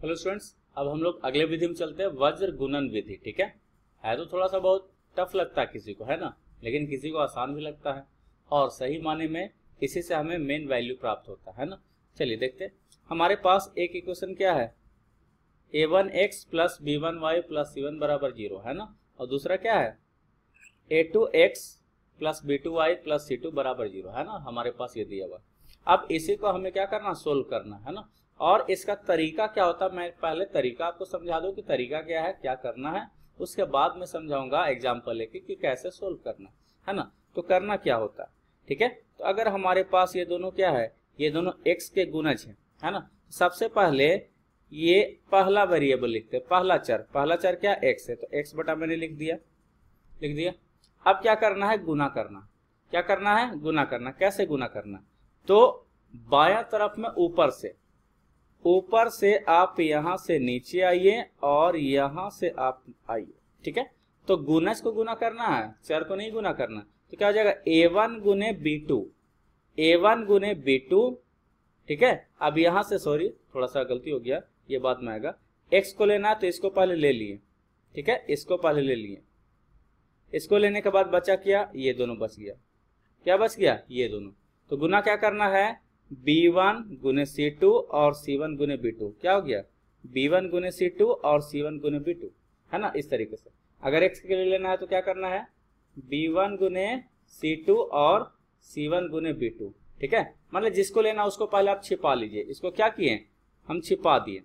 Hello students, अब हम लोग अगले विधि में चलते हैं, वज्र गुणन विधि। ठीक है तो थोड़ा सा बहुत टफ लगता है किसी को, है ना, लेकिन किसी को आसान भी लगता है और सही माने में इसी से हमें मेन वैल्यू प्राप्त होता है ना। चलिए देखते हैं, हमारे पास एक इक्वेशन क्या है, a1x plus b1y plus c1 बराबर 0 है ना, और दूसरा क्या है a2x plus b2y plus c2 बराबर 0 है ना, हमारे पास ये दिया हुआ। अब इसी को हमें क्या करना, सोल्व करना है ना। और इसका तरीका क्या होता है, मैं पहले तरीका आपको समझा दूं कि तरीका क्या है, क्या करना है, उसके बाद मैं समझाऊंगा एग्जांपल लेके कि कैसे सोल्व करना है ना। तो करना क्या होता है, ठीक है। तो अगर हमारे पास ये दोनों क्या है, ये दोनों x के गुणज है ना। सबसे पहले ये पहला वेरिएबल लिखते हैं, पहला चर क्या x है, तो x बटा मैंने लिख दिया। अब क्या करना है, गुना करना। क्या करना है, गुना करना। कैसे गुना करना, तो बायां तरफ में ऊपर से आप यहां से नीचे आइए और यहां से आप आइए, ठीक है। तो गुणज को गुना करना है, चर को नहीं गुना करना। तो क्या हो जाएगा, a1 गुने b2, ठीक है। अब यहां से सॉरी थोड़ा सा गलती हो गया, ये बाद में आएगा। x को लेना है तो इसको पहले ले लिए, ठीक है, इसको पहले ले लिए। इसको लेने के बाद बचा क्या, ये दोनों बच गया। क्या बच गया, ये दोनों। तो गुना क्या करना है, b1 गुने c2 और c1 गुने b2। क्या हो गया, b1 गुने c2 और c1 गुने b2, है ना। इस तरीके से अगर x के लिए लेना है तो क्या करना है, b1 गुने c2 और c1 गुने b2, ठीक है। मतलब जिसको लेना उसको पहले आप छिपा लीजिए। इसको क्या किए, हम छिपा दिए,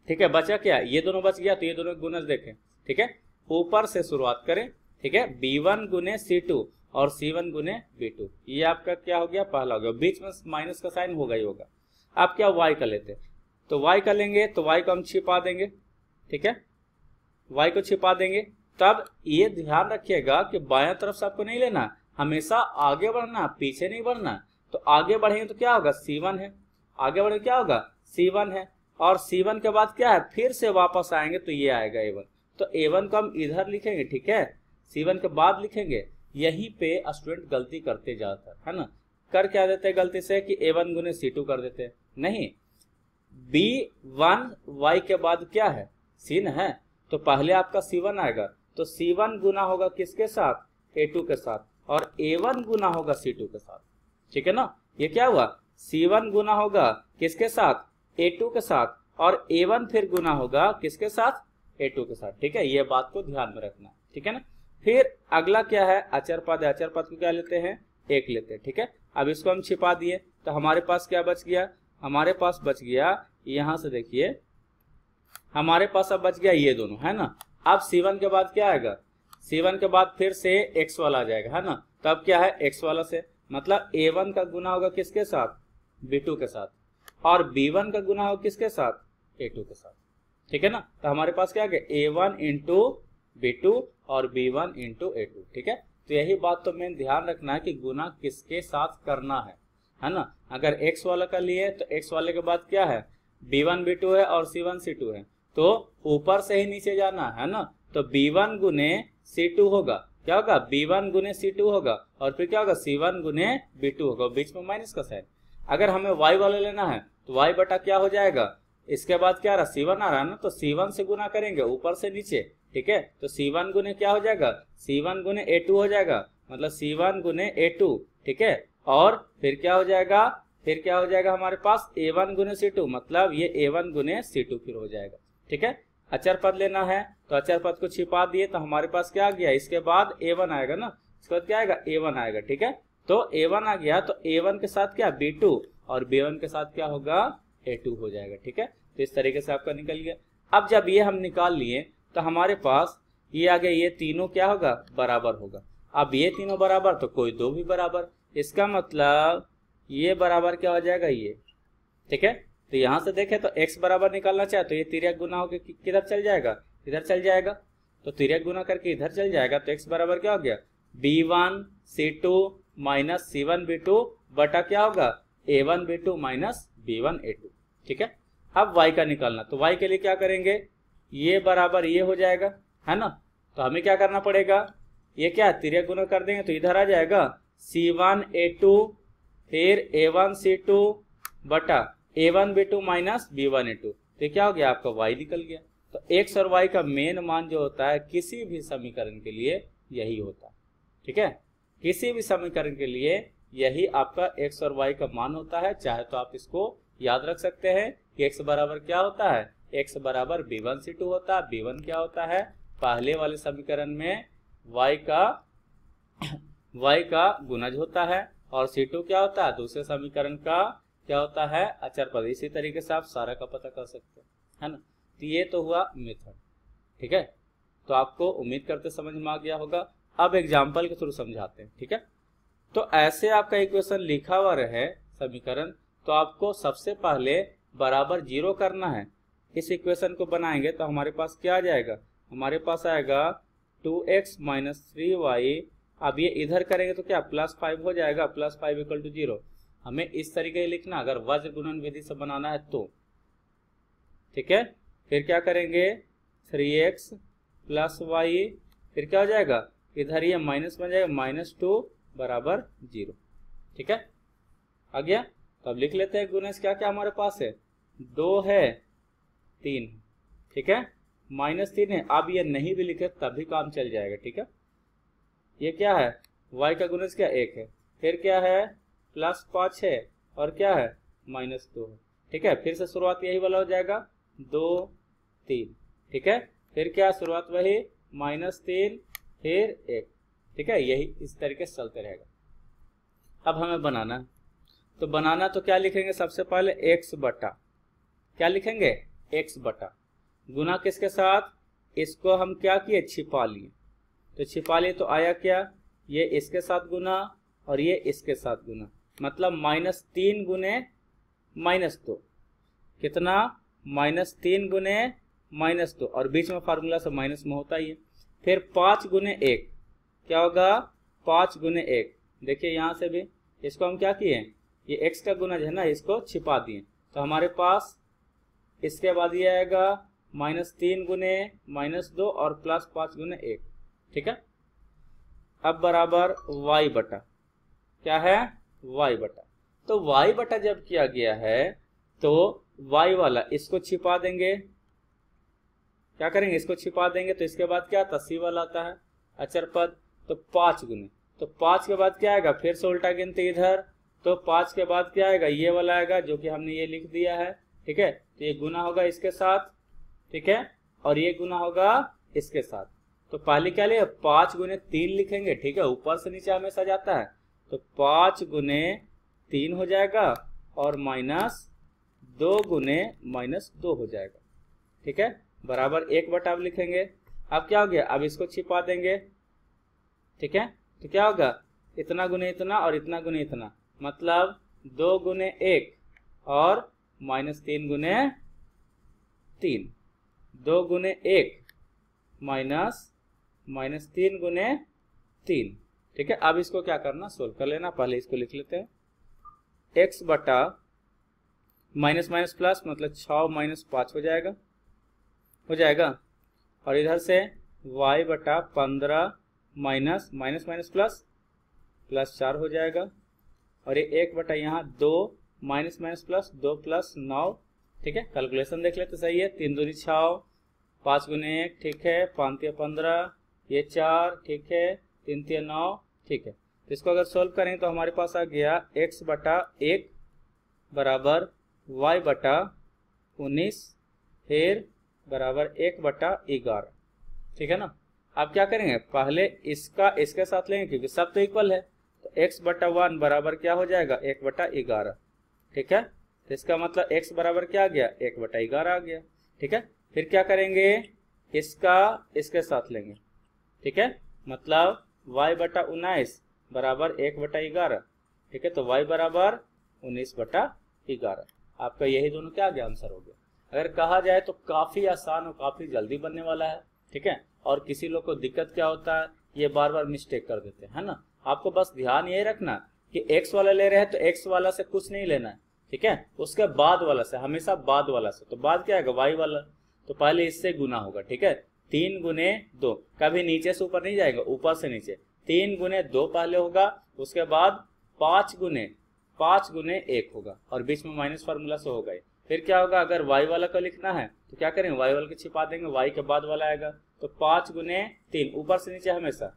ठीक है। बचा क्या, ये दोनों बच गया। तो ये दोनों गुणज देखें, ठीक है। ऊपर से शुरुआत करें, ठीक है। b1 गुने c2 और c1 गुने b2, ये आपका क्या हो गया, पहला हो गया। बीच में माइनस का साइन होगा ही होगा। अब क्या y का लेते हैं, तो y का लेंगे तो y को हम छिपा देंगे, ठीक है। y को छिपा देंगे। तब ये ध्यान रखिएगा कि बायां तरफ से आपको नहीं लेना, हमेशा आगे बढ़ना, पीछे नहीं बढ़ना। तो आगे बढ़ेंगे तो क्या होगा, c1 है। आगे बढ़े क्या होगा, c1 है। और c1 के बाद क्या है, फिर से वापस आएंगे तो ये आएगा a1। तो a1 को हम इधर लिखेंगे, ठीक है, c1 के बाद लिखेंगे। यहीं पे स्टूडेंट गलती करते जाता है ना। कर क्या देते हैं गलती से कि a1 गुने c2 कर देते हैं, नहीं, b1 y के बाद क्या है, c है। तो पहले आपका c1 आएगा, तो c1 गुना होगा किसके साथ, a2 के साथ, और a1 गुना होगा c2 के साथ, ठीक है ना। ये क्या हुआ, c1 गुना होगा किसके साथ, a2 के साथ, और a1 फिर गुना होगा किसके साथ, a2 के साथ, ठीक है। ये बात को ध्यान में रखना, ठीक है ना। फिर अगला क्या है, अचर पद है। अचर पद को क्या लेते हैं, एक लेते हैं, ठीक है। अब इसको हम छिपा दिए तो हमारे पास क्या बच गया, हमारे पास बच गया, यहां से देखिए हमारे पास अब बच गया ये दोनों, है ना। अब c1 के बाद क्या आएगा, c1 के बाद फिर से x वाला आ जाएगा, है ना। तब क्या है, x वाला से मतलब a1 का गुना होगा किसके साथ, b2 के साथ, और b1 का गुना होगा किसके साथ, a2 के साथ, ठीक है ना। तो हमारे पास क्या आ गया, a1 इंटू b2 और b1 इंटू a2, ठीक है। तो यही बात तो मेन ध्यान रखना है कि गुना किसके साथ करना है ना। अगर x वाला का लिए तो x वाले के बाद क्या है, b1 b2 है और c1 c2 है, तो ऊपर से ही नीचे जाना है ना। तो b1 गुने c2 होगा, क्या होगा, b1 गुने c2 होगा, और फिर क्या होगा, c1 गुने b2 होगा, बीच में माइनस का साइन। अगर हमें y वाला लेना है तो y बटा क्या हो जाएगा, इसके बाद क्या रहा, c1 आ रहा है ना, तो c1 से गुना करेंगे ऊपर से नीचे, ठीक है। तो c1 गुने क्या हो जाएगा, c1 गुने a2 हो जाएगा, मतलब c1 गुने a2, ठीक है। और फिर क्या हो जाएगा, हमारे पास a1 गुने c2, मतलब ये a1 गुने c2 फिर हो जाएगा, ठीक है। अचर पद लेना है तो अचर पद को छिपा दिए तो हमारे पास क्या आ गया, इसके बाद a1 आएगा ना, इसके बाद क्या आएगा, a1 आएगा, ठीक है। तो a1 आ गया तो a1 के साथ क्या, b2, और b1 के साथ क्या होगा, a2 हो जाएगा, ठीक है। तो इस तरीके से आपका निकल गया। अब जब ये हम निकाल लिए तो हमारे पास ये आ गया, ये तीनों क्या होगा, बराबर होगा। अब ये तीनों बराबर तो कोई दो भी बराबर, इसका मतलब ये बराबर क्या हो जाएगा, ये, ठीक है। तो यहां से देखें तो x बराबर निकालना चाहे तो ये तिर्यक गुना होकर किधर चल जाएगा, इधर चल जाएगा। तो तिर्यक गुना करके इधर चल जाएगा, तो x बराबर क्या हो गया, b1 c2 minus c1 b2 बटा क्या होगा, a1 b2 minus b1 a2, ठीक है। अब y का निकालना, तो y के लिए क्या करेंगे, ये बराबर ये हो जाएगा, है ना। तो हमें क्या करना पड़ेगा, ये क्या तिर्यक गुना कर देंगे तो इधर आ जाएगा c1 a2 फिर a1 c2 बटा a1 b2 minus b1 a2, तो क्या हो गया, आपका y निकल गया। तो x और y का मेन मान जो होता है किसी भी समीकरण के लिए यही होता है, ठीक है। किसी भी समीकरण के लिए यही आपका x और y का मान होता है। चाहे तो आप इसको याद रख सकते हैं कि x बराबर क्या होता है, x बराबर b1c2 होता है। b1 क्या होता है, पहले वाले समीकरण में y का गुणज होता है, और c2 क्या होता है, दूसरे समीकरण का क्या होता है, अचर पद। इसी तरीके से आप सारा का पता कर सकते हैं, है ना। तो ये तो हुआ मेथड, ठीक है। तो आपको उम्मीद करते समझ में आ गया होगा। अब एग्जाम्पल के थ्रू समझाते हैं, ठीक है। तो ऐसे आपका इक्वेशन लिखा हुआ रहे समीकरण, तो आपको सबसे पहले बराबर 0 करना है। इस इक्वेशन को बनाएंगे तो हमारे पास क्या आ जाएगा, हमारे पास आएगा 2x - 3y। अब ये इधर करेंगे तो क्या +5 हो जाएगा, +5 = 0। हमें इस तरीके से लिखना अगर वज्र गुणन विधि से बनाना है तो, ठीक है। फिर क्या करेंगे, 3x + y, फिर क्या हो जाएगा, इधर ये माइनस बन जाएगा, -2 = 0, ठीक है। आ गया। तो अब लिख लेते हैं गुणज क्या क्या हमारे पास है, 2 है, 3, ठीक है, -3 है। अब ये नहीं भी लिखे तभी काम चल जाएगा, ठीक है। ये क्या है, y का गुणज क्या 1 है, फिर क्या है +5 है, और क्या है -2 है, ठीक है। फिर से शुरुआत यही वाला हो जाएगा 2 3, ठीक है। फिर क्या शुरुआत वही -3 फिर 1, ठीक है। यही इस तरीके से चलते रहेगा। अब हमें बनाना है, तो बनाना तो क्या लिखेंगे, सबसे पहले x बटा, क्या लिखेंगे, x बटा गुना किसके साथ, इसको हम क्या किए, छिपा लिए। तो छिपा लिए तो आया क्या, ये इसके साथ गुना और ये इसके साथ गुना, मतलब -3 गुने -2, कितना, -3 गुने -2, और बीच में फार्मूला से माइनस में होता ही है। फिर 5 गुने 1, क्या होगा, 5 गुने 1। देखिए यहाँ से भी इसको हम क्या किए, ये x का गुणज है ना, इसको छिपा दिए। तो हमारे पास इसके बाद ये आएगा -3 गुने -2 और +5 गुने 1, ठीक है। अब बराबर y बटा, क्या है, y बटा। तो y बटा जब किया गया है तो y वाला इसको छिपा देंगे, क्या करेंगे, इसको छिपा देंगे। तो इसके बाद क्या आता है, c वाला आता है अचर पद। तो 5 गुने, तो 5 के बाद क्या आएगा, फिर से उल्टा गिनते इधर, तो 5 के बाद क्या आएगा, ये वाला आएगा जो कि हमने ये लिख दिया है, ठीक है। तो ये गुना होगा इसके साथ, ठीक है, और ये गुना होगा इसके साथ। तो पहले क्या लिया, 5 गुने 3 लिखेंगे, ठीक है, ऊपर से नीचे हमेशा जाता है। तो 5 गुने 3 हो जाएगा, और -2 गुने -2 हो जाएगा, ठीक है, बराबर 1 बटा अब लिखेंगे। अब क्या हो गया, अब इसको छिपा देंगे, ठीक है। तो क्या होगा, इतना गुने इतना और इतना गुने इतना, मतलब 2 गुने 1 और -3 गुने 3, 2 गुने 1 -3 गुने 3, ठीक है। अब इसको क्या करना, सोल्व कर लेना। पहले इसको लिख लेते हैं, x बटा माइनस माइनस प्लस, मतलब 6 - 5 हो जाएगा, और इधर से y बटा 15 माइनस माइनस माइनस प्लस 4 हो जाएगा, और ये 1 बटा यहाँ 2 माइनस माइनस प्लस 2 + 9, ठीक है। कैलकुलेशन देख लेते, सही है, 3 दूनी 6, 5 गुने 1, ठीक है, 5 × 15, ये 4, ठीक है, 3 × 9, ठीक है। तो इसको अगर सोल्व करें तो हमारे पास आ गया x बटा 1 बराबर y बटा 19, फिर बराबर 1 बटा 11, ठीक है ना। अब क्या करेंगे, पहले इसका इसके साथ लेंगे क्योंकि सब तो इक्वल है। तो x बटा 1 बराबर क्या हो जाएगा, 1 बटा 11, ठीक है। तो इसका मतलब x बराबर क्या आ गया, 1 बटा 11 आ गया, ठीक है। फिर क्या करेंगे, इसका इसके साथ लेंगे, ठीक है, मतलब y बटा 19 बराबर 1 बटा 11, ठीक है। तो y बराबर 19 बटा 11, आपका यही दोनों क्या आ गया, आंसर हो गया। अगर कहा जाए तो काफ़ी आसान और काफ़ी जल्दी बनने वाला है, ठीक है। और किसी लोग को दिक्कत क्या होता है, ये बार बार मिस्टेक कर देते हैं, है ना। आपको बस ध्यान ये रखना कि x वाला ले रहे हैं तो x वाला से कुछ नहीं लेना है, ठीक है, उसके बाद वाला से, हमेशा बाद वाला से। तो बाद क्या आएगा, y वाला, तो पहले इससे गुना होगा, ठीक है। 3 गुने 2, कभी नीचे से ऊपर नहीं जाएगा, ऊपर से नीचे। 3 गुने 2 पहले होगा, उसके बाद 5 गुने 1 होगा, और बीच में माइनस फार्मूला से होगा। फिर क्या होगा, अगर y वाला को लिखना है तो क्या करेंगे, y वाला को छिपा देंगे, y के बाद वाला आएगा। तो 5 गुने 3, ऊपर से नीचे हमेशा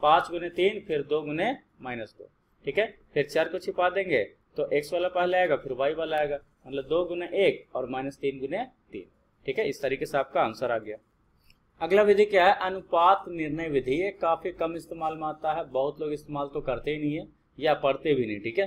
5 गुने 3, फिर 2 गुने -2, ठीक है। फिर 4 को छिपा देंगे तो x वाला पहले आएगा, फिर y वाला आएगा, मतलब 2 गुने 1 और -3 गुने 3, ठीक है। इस तरीके से आपका आंसर आ गया। अगला विधि क्या है, अनुपात निर्णय विधि। ये काफी कम इस्तेमाल में आता है, बहुत लोग इस्तेमाल तो करते ही नहीं है या पढ़ते भी नहीं, ठीक है।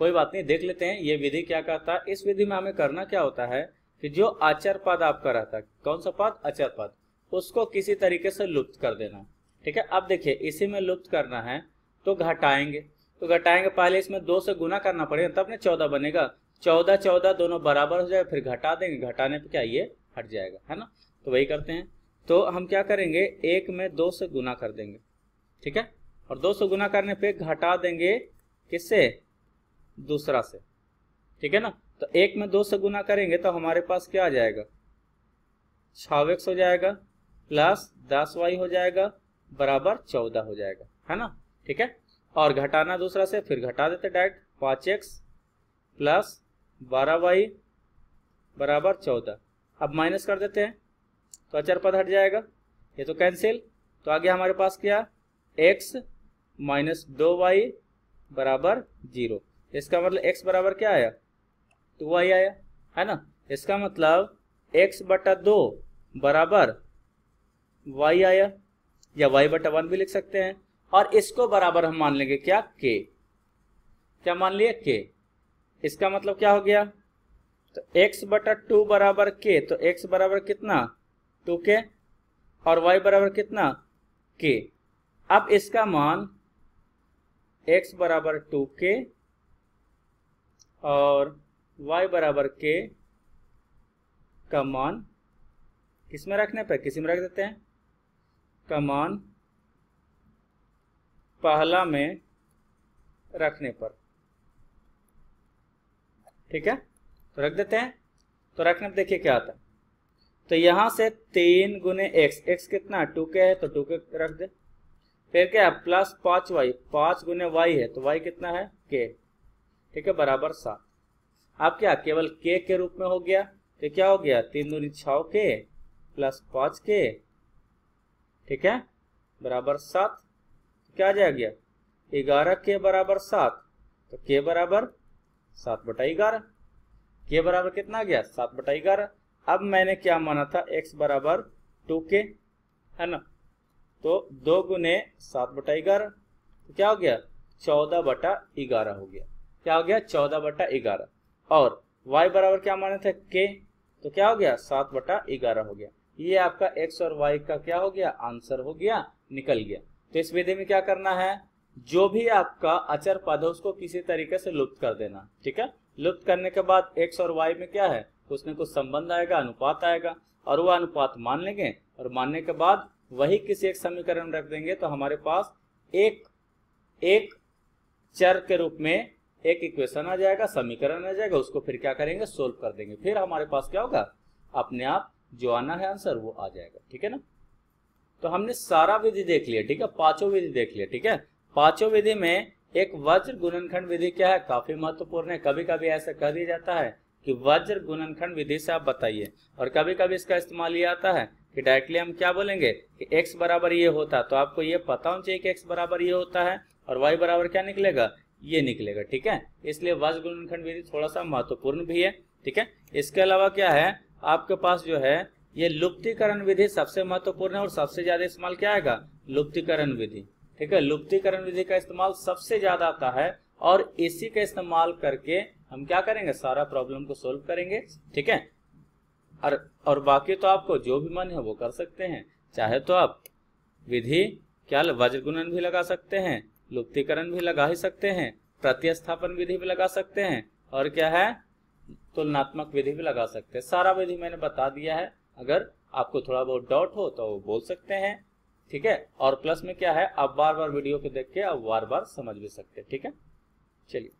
कोई बात नहीं, देख लेते हैं ये विधि क्या कहता है। इस विधि में हमें करना क्या होता है कि जो अचर पद आपका रहता है, कौन सा पद, अचर पद, उसको किसी तरीके से लुप्त कर देना, ठीक है। अब देखिए इसी में लुप्त करना है तो घटाएंगे, पहले इसमें 2 से गुना करना पड़ेगा तब ना 14 बनेगा। 14 14 दोनों बराबर हो जाएगा, फिर घटा देंगे, घटाने पे क्या ये हट जाएगा, है ना। तो वही करते हैं। तो हम क्या करेंगे, 1 में 2 से गुना कर देंगे, ठीक है, और 2 से गुना करने पे घटा देंगे किससे, दूसरा से, ठीक है ना। तो 1 में 2 से गुना करेंगे तो हमारे पास क्या आ जाएगा, 6x हो जाएगा प्लस 10y हो जाएगा बराबर 14 हो जाएगा, है ना, ठीक है। और घटाना दूसरा से, फिर घटा देते डायरेक्ट, 5x प्लस 12y बराबर 14। अब माइनस कर देते हैं तो अचर पद हट जाएगा, ये तो कैंसिल। तो आगे हमारे पास क्या, x माइनस 2y बराबर 0। इसका मतलब x बराबर क्या आया, 2y आया, है ना। इसका मतलब x बटा 2 बराबर y आया, या y बटा 1 भी लिख सकते हैं। और इसको बराबर हम मान लेंगे क्या, k, क्या मान लिए, k। इसका मतलब क्या हो गया, तो x बटा 2 बराबर k, तो x बराबर कितना, 2k, और y बराबर कितना, k। अब इसका मान x बराबर 2k और y बराबर k का मान किस में रखने पर, किसी में रख देते हैं, का मान पहला में रखने पर, ठीक है। तो रख देते हैं। तो रखने पर देखिए क्या आता है, तो यहां से 3 गुने x कितना, 2k है तो 2k रख दे। फिर क्या, प्लस 5y, 5 गुने y है तो y कितना है, k, ठीक है, बराबर 7। अब क्या, केवल k के रूप में हो गया, तो क्या हो गया, 3 दूनी 6k प्लस 5k, ठीक है, बराबर 7। क्या आ जाएगा, 11k बराबर 7, तो k बराबर 7/11, k बराबर कितना आ गया, 7/11। अब मैंने क्या माना था, x बराबर 2k, है ना, तो 2 गुने 7/11, तो क्या हो गया, 14/11 हो गया। क्या हो गया, 14/11। और y बराबर क्या माने थे, k, तो क्या हो गया, 7/11 हो गया। ये आपका x और y का क्या हो गया, आंसर हो गया, निकल गया। तो इस विधि में क्या करना है, जो भी आपका अचर पद है उसको किसी तरीके से लुप्त कर देना, ठीक है। लुप्त करने के बाद x और y में क्या है, उसमें कुछ संबंध आएगा, अनुपात आएगा, और वो अनुपात मान लेंगे, और मानने के बाद वही किसी एक समीकरण रख देंगे, तो हमारे पास एक चर के रूप में एक इक्वेशन आ जाएगा, समीकरण आ जाएगा। उसको फिर क्या करेंगे, सोल्व कर देंगे, फिर हमारे पास क्या होगा, अपने आप जो आना है आंसर वो आ जाएगा, ठीक है ना। तो हमने सारा विधि देख लिया, ठीक है, पांचों विधि देख लिया, ठीक है। पांचों विधि में एक वज्र गुणनखंड विधि क्या है, काफी महत्वपूर्ण है। कभी कभी ऐसा कह दिया जाता है कि वज्र गुणनखंड विधि से आप बताइए, और कभी कभी इसका इस्तेमाल ये आता है कि डायरेक्टली हम क्या बोलेंगे कि x बराबर ये होता है, तो आपको ये पता होना चाहिए कि x बराबर ये होता है और y बराबर क्या निकलेगा, ये निकलेगा, ठीक है। इसलिए वज्र गुणनखंड विधि थोड़ा सा महत्वपूर्ण भी है, ठीक है। इसके अलावा क्या है, आपके पास जो है ये लुप्तीकरण विधि सबसे महत्वपूर्ण है, और सबसे ज्यादा इस्तेमाल क्या आएगा, लुप्तीकरण विधि, ठीक है। लुप्तीकरण विधि का इस्तेमाल सबसे ज्यादा आता है, और इसी का इस्तेमाल करके हम क्या करेंगे, सारा प्रॉब्लम को सोल्व करेंगे, ठीक है। और बाकी तो आपको जो भी मन है वो कर सकते हैं। चाहे तो आप विधि क्या वज्र गुणन भी लगा सकते हैं, लुप्तीकरण भी लगा ही सकते हैं, प्रतिस्थापन विधि भी लगा सकते हैं, और क्या है, तुलनात्मक विधि भी लगा सकते हैं। सारा विधि मैंने बता दिया है, अगर आपको थोड़ा बहुत डाउट हो तो वो बोल सकते हैं, ठीक है। और प्लस में क्या है, आप बार बार वीडियो को देख के आप बार बार समझ भी सकते हैं, ठीक है। चलिए।